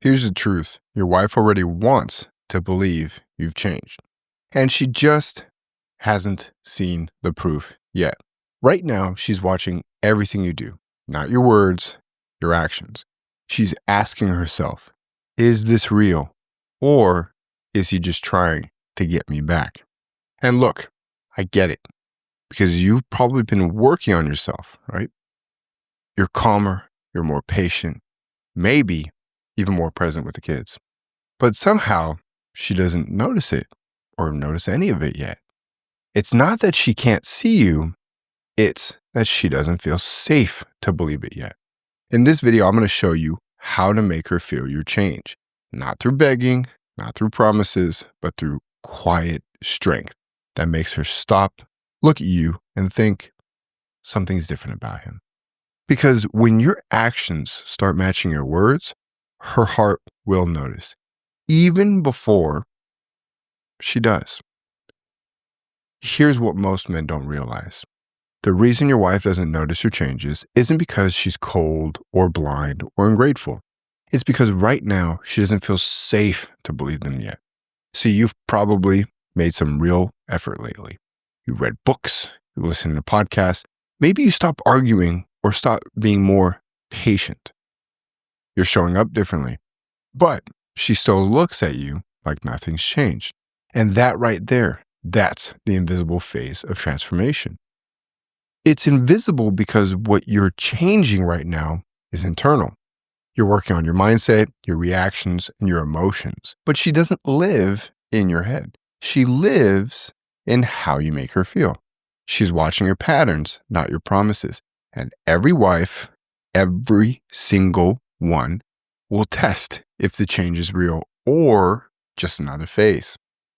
Here's the truth. Your wife already wants to believe you've changed, and she just hasn't seen the proof yet. Right now, she's watching everything you do, not your words, your actions. She's asking herself, is this real? Or is he just trying to get me back? And look, I get it, because you've probably been working on yourself, right? You're calmer, you're more patient, maybe even more present with the kids. But somehow she doesn't notice it or notice any of it yet. It's not that she can't see you, it's that she doesn't feel safe to believe it yet. In this video, I'm going to show you how to make her feel your change. Not through begging, not through promises, but through quiet strength that makes her stop, look at you, and think something's different about him. Because when your actions start matching your words, her heart will notice, even before she does. Here's what most men don't realize. The reason your wife doesn't notice your changes isn't because she's cold or blind or ungrateful. It's because right now she doesn't feel safe to believe them yet. So you've probably made some real effort lately. You've read books, you listen to podcasts, maybe you stop arguing or stop being more patient. You're showing up differently, but she still looks at you like nothing's changed. And that right there, that's the invisible phase of transformation. It's invisible because what you're changing right now is internal. You're working on your mindset, your reactions, and your emotions. But she doesn't live in your head. She lives in how you make her feel. She's watching your patterns, not your promises. And every wife, every single one, will test if the change is real or just another phase.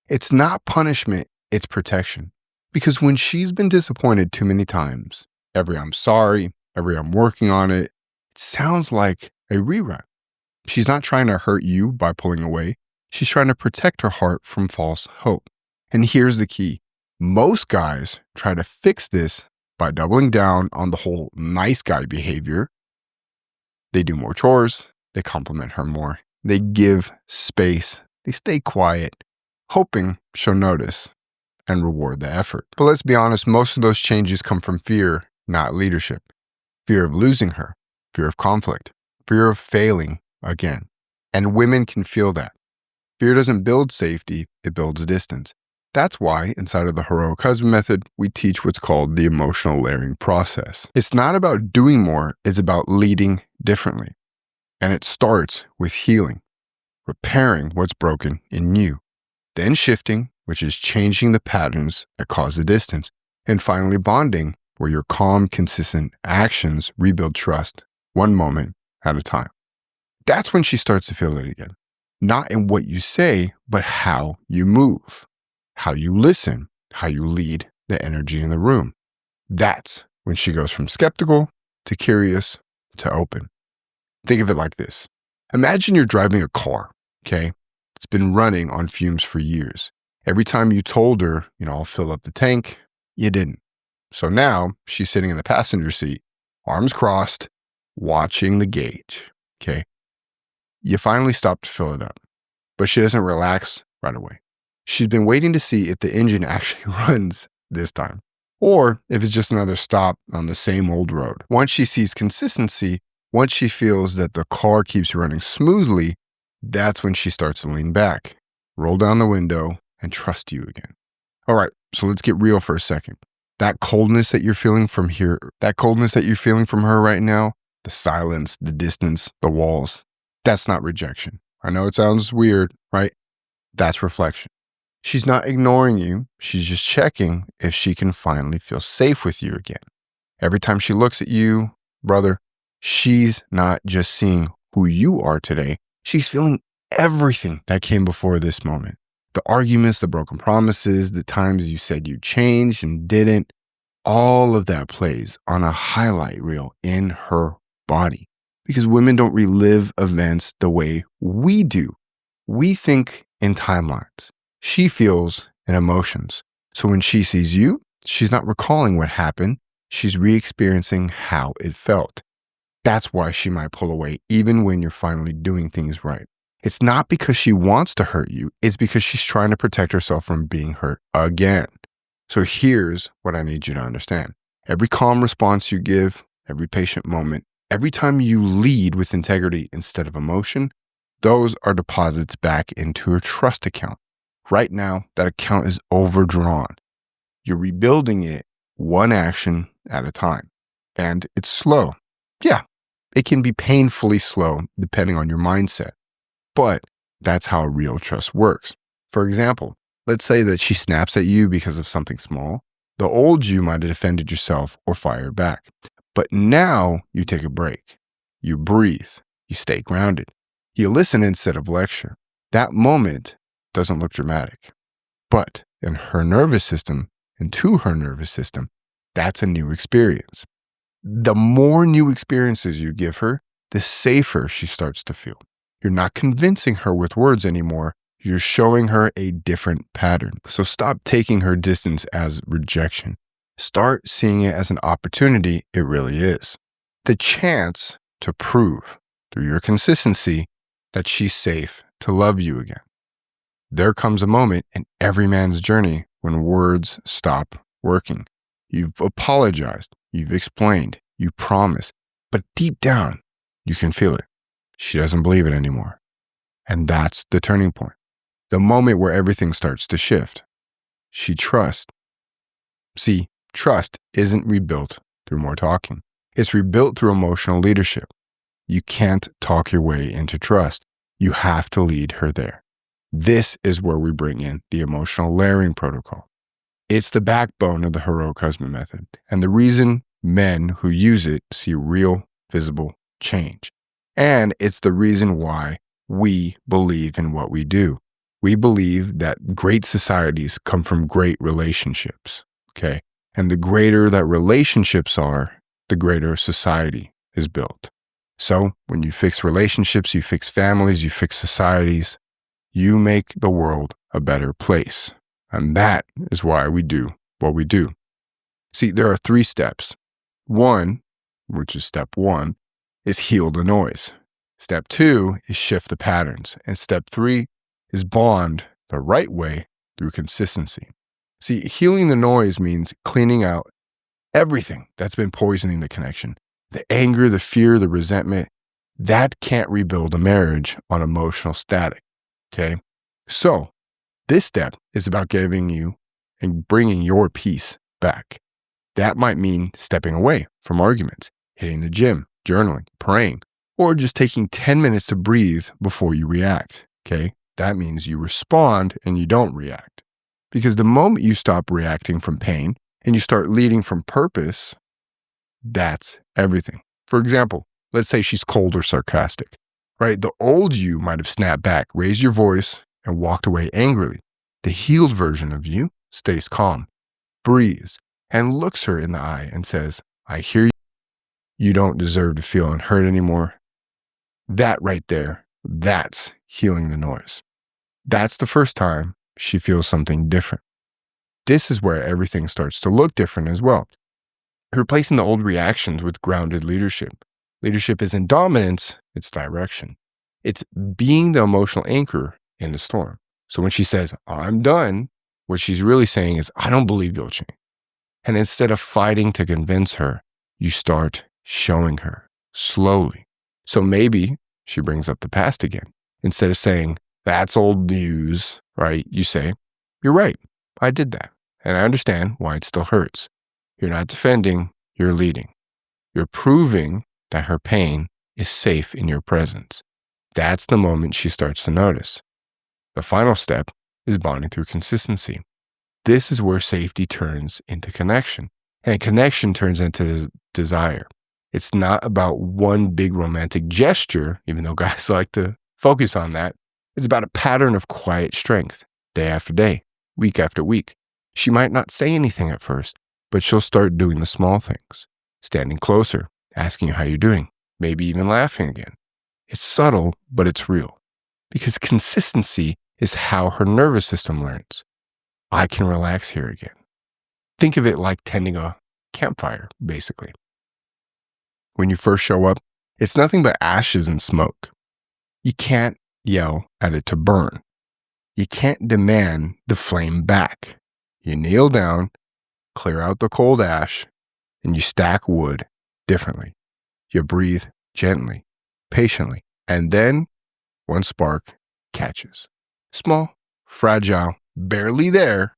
It's not punishment, it's protection. Because when she's been disappointed too many times, every I'm sorry, every I'm working on it, it sounds like a rerun. She's not trying to hurt you by pulling away. She's trying to protect her heart from false hope. And here's the key. Most guys try to fix this by doubling down on the whole nice guy behavior. They do more chores. They compliment her more. They give space. They stay quiet, hoping she'll notice and reward the effort. But let's be honest, most of those changes come from fear, not leadership. Fear of losing her, fear of conflict, fear of failing again. And women can feel that. Fear doesn't build safety, it builds distance. That's why inside of the Heroic Husband Method, we teach what's called the emotional layering process. It's not about doing more, it's about leading differently. And it starts with healing, repairing what's broken in you, then shifting, which is changing the patterns that cause the distance, and finally bonding, where your calm, consistent actions rebuild trust one moment at a time. That's when she starts to feel it again. Not in what you say, but how you move, how you listen, how you lead the energy in the room. That's when she goes from skeptical to curious to open. Think of it like this. Imagine you're driving a car, okay? It's been running on fumes for years. Every time you told her, I'll fill up the tank, you didn't. So now she's sitting in the passenger seat, arms crossed, watching the gauge, okay? You finally stop to fill it up, but she doesn't relax right away. She's been waiting to see if the engine actually runs this time, or if it's just another stop on the same old road. Once she sees consistency, once she feels that the car keeps running smoothly, that's when she starts to lean back, roll down the window, and trust you again. All right, so let's get real for a second. That coldness that you're feeling from here, that coldness that you're feeling from her right now, the silence, the distance, the walls, that's not rejection. I know it sounds weird, right? That's reflection. She's not ignoring you. She's just checking if she can finally feel safe with you again. Every time she looks at you, brother, she's not just seeing who you are today. She's feeling everything that came before this moment. The arguments, the broken promises, the times you said you changed and didn't, all of that plays on a highlight reel in her body. Because women don't relive events the way we do. We think in timelines. She feels in emotions. So when she sees you, she's not recalling what happened. She's re-experiencing how it felt. That's why she might pull away even when you're finally doing things right. It's not because she wants to hurt you. It's because she's trying to protect herself from being hurt again. So here's what I need you to understand. Every calm response you give, every patient moment, every time you lead with integrity instead of emotion, those are deposits back into her trust account. Right now, that account is overdrawn. You're rebuilding it one action at a time. And it's slow. Yeah, it can be painfully slow depending on your mindset. But that's how real trust works. For example, let's say that she snaps at you because of something small. The old you might have defended yourself or fired back. But now you take a break. You breathe. You stay grounded. You listen instead of lecture. That moment doesn't look dramatic. But in her nervous system and to her nervous system, that's a new experience. The more new experiences you give her, the safer she starts to feel. You're not convincing her with words anymore. You're showing her a different pattern. So stop taking her distance as rejection. Start seeing it as an opportunity it really is. The chance to prove through your consistency that she's safe to love you again. There comes a moment in every man's journey when words stop working. You've apologized, you've explained, you promised, but deep down, you can feel it. She doesn't believe it anymore. And that's the turning point. The moment where everything starts to shift. She trusts. See, trust isn't rebuilt through more talking. It's rebuilt through emotional leadership. You can't talk your way into trust. You have to lead her there. This is where we bring in the emotional layering protocol. It's the backbone of the heroic husband method, and the reason men who use it see real, visible change. And it's the reason why we believe in what we do. We believe that great societies come from great relationships, okay? And the greater that relationships are, the greater society is built. So when you fix relationships, you fix families, you fix societies, you make the world a better place. And that is why we do what we do. See, there are 3 steps. 1, which is step 1, is heal the noise. Step 2 is shift the patterns. And step 3 is bond the right way through consistency. See, healing the noise means cleaning out everything that's been poisoning the connection. The anger, the fear, the resentment, that can't rebuild a marriage on emotional static, okay? So this step is about giving you and bringing your peace back. That might mean stepping away from arguments, hitting the gym, journaling, praying, or just taking 10 minutes to breathe before you react, okay? That means you respond and you don't react. Because the moment you stop reacting from pain and you start leading from purpose, that's everything. For example, let's say she's cold or sarcastic, right? The old you might have snapped back, raised your voice, and walked away angrily. The healed version of you stays calm, breathes, and looks her in the eye and says, I hear you. You don't deserve to feel unheard anymore. That right there, that's healing the noise. That's the first time she feels something different. This is where everything starts to look different as well. Replacing the old reactions with grounded leadership. Leadership isn't dominance, it's direction. It's being the emotional anchor in the storm. So when she says, I'm done, what she's really saying is, I don't believe you'll change. And instead of fighting to convince her, you start showing her slowly. So maybe she brings up the past again. Instead of saying, that's old news, right? You say, you're right, I did that. And I understand why it still hurts. You're not defending, you're leading. You're proving that her pain is safe in your presence. That's the moment she starts to notice. The final step is bonding through consistency. This is where safety turns into connection, and connection turns into desire. It's not about one big romantic gesture, even though guys like to focus on that. It's about a pattern of quiet strength, day after day, week after week. She might not say anything at first, but she'll start doing the small things, standing closer, asking you how you're doing, maybe even laughing again. It's subtle, but it's real, because consistency is how her nervous system learns. I can relax here again. Think of it like tending a campfire, basically. When you first show up, It's nothing but ashes and smoke. You can't yell at it to burn. You can't demand the flame back. You kneel down, clear out the cold ash, and you stack wood differently. You breathe gently, patiently, and then one spark catches. Small, fragile, barely there,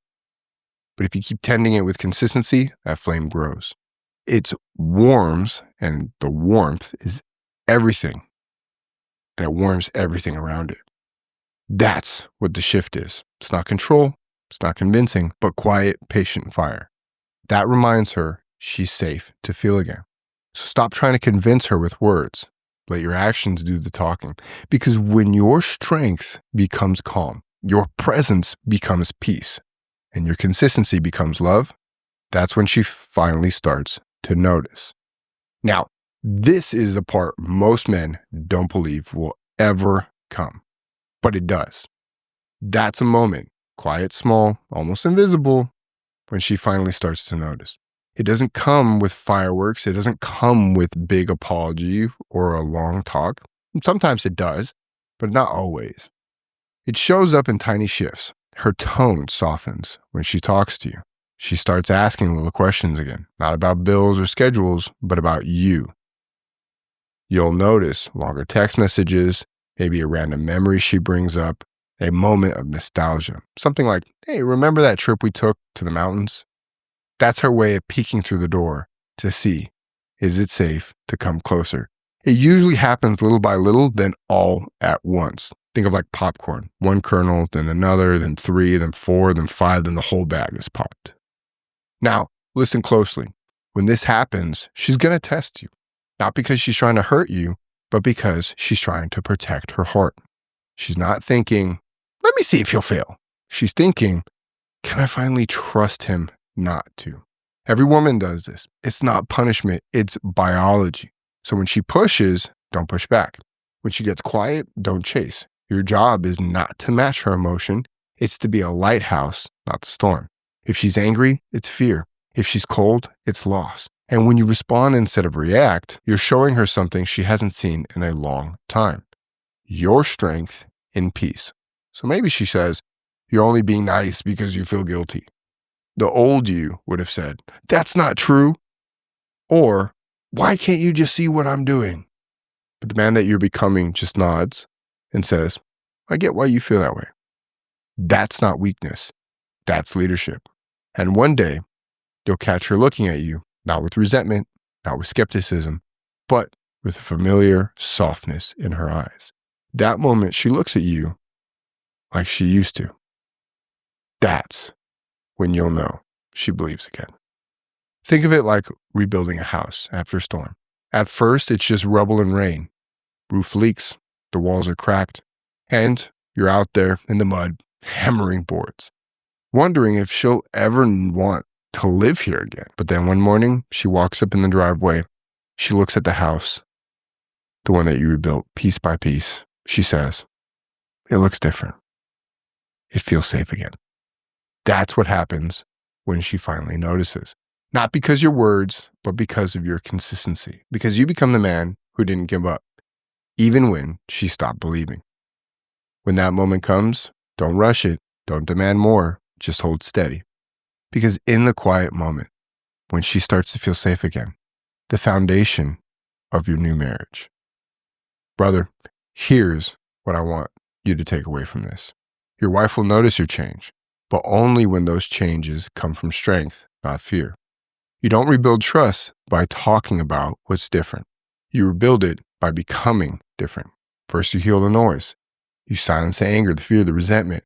but if you keep tending it with consistency, that flame grows. It warms, and the warmth is everything, and it warms everything around it. That's what the shift is. It's not control, it's not convincing, but quiet, patient fire. That reminds her she's safe to feel again. So stop trying to convince her with words. Let your actions do the talking. Because when your strength becomes calm, your presence becomes peace, and your consistency becomes love, that's when she finally starts to notice. Now, this is the part most men don't believe will ever come, but it does. That's a moment, quiet, small, almost invisible, when she finally starts to notice. It doesn't come with fireworks. It doesn't come with big apology or a long talk. Sometimes it does, but not always. It shows up in tiny shifts. Her tone softens when she talks to you. She starts asking little questions again, not about bills or schedules, but about you. You'll notice longer text messages, maybe a random memory she brings up, a moment of nostalgia. Something like, hey, remember that trip we took to the mountains? That's her way of peeking through the door to see, is it safe to come closer? It usually happens little by little, then all at once. Think of like popcorn. One kernel, then another, then 3, then 4, then 5, then the whole bag is popped. Now, listen closely. When this happens, she's going to test you. Not because she's trying to hurt you, but because she's trying to protect her heart. She's not thinking, let me see if he'll fail. She's thinking, can I finally trust him not to? Every woman does this. It's not punishment, it's biology. So when she pushes, don't push back. When she gets quiet, don't chase. Your job is not to match her emotion. It's to be a lighthouse, not the storm. If she's angry, it's fear. If she's cold, it's loss. And when you respond instead of react, you're showing her something she hasn't seen in a long time. Your strength in peace. So maybe she says, you're only being nice because you feel guilty. The old you would have said, that's not true. Or, why can't you just see what I'm doing? But the man that you're becoming just nods and says, I get why you feel that way. That's not weakness. That's leadership. And one day, you'll catch her looking at you, not with resentment, not with skepticism, but with a familiar softness in her eyes. That moment, she looks at you like she used to. That's when you'll know she believes again. Think of it like rebuilding a house after a storm. At first, it's just rubble and rain. Roof leaks, the walls are cracked, and you're out there in the mud, hammering boards, wondering if she'll ever want to live here again. But then one morning, she walks up in the driveway. She looks at the house, the one that you rebuilt piece by piece. She says, it looks different. It feels safe again. That's what happens when she finally notices. Not because your words, but because of your consistency. Because you become the man who didn't give up, even when she stopped believing. When that moment comes, don't rush it. Don't demand more. Just hold steady. Because in the quiet moment, when she starts to feel safe again, the foundation of your new marriage. Brother, here's what I want you to take away from this. Your wife will notice your change, but only when those changes come from strength, not fear. You don't rebuild trust by talking about what's different. You rebuild it by becoming different. First, you heal the noise. You silence the anger, the fear, the resentment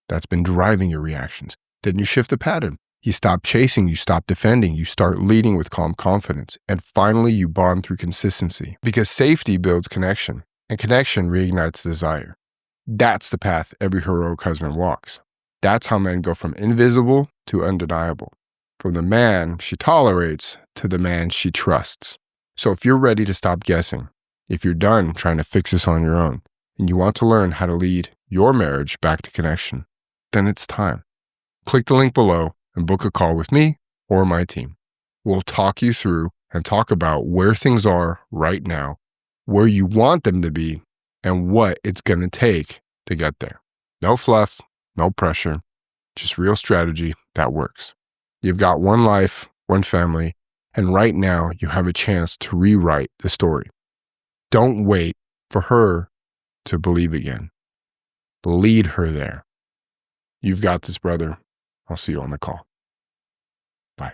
that's been driving your reactions. Then you shift the pattern. You stop chasing, you stop defending, you start leading with calm confidence. And finally, you bond through consistency. Because safety builds connection, and connection reignites desire. That's the path every heroic husband walks. That's how men go from invisible to undeniable. From the man she tolerates to the man she trusts. So if you're ready to stop guessing, if you're done trying to fix this on your own, and you want to learn how to lead your marriage back to connection, then it's time. Click the link below and book a call with me or my team. We'll talk you through and talk about where things are right now where you want them to be and what it's going to take to get there. No fluff, no pressure, just real strategy that works. You've got one life, one family, and right now you have a chance to rewrite the story. Don't wait for her to believe again. Lead her there. You've got this, brother. I'll see you on the call. Bye.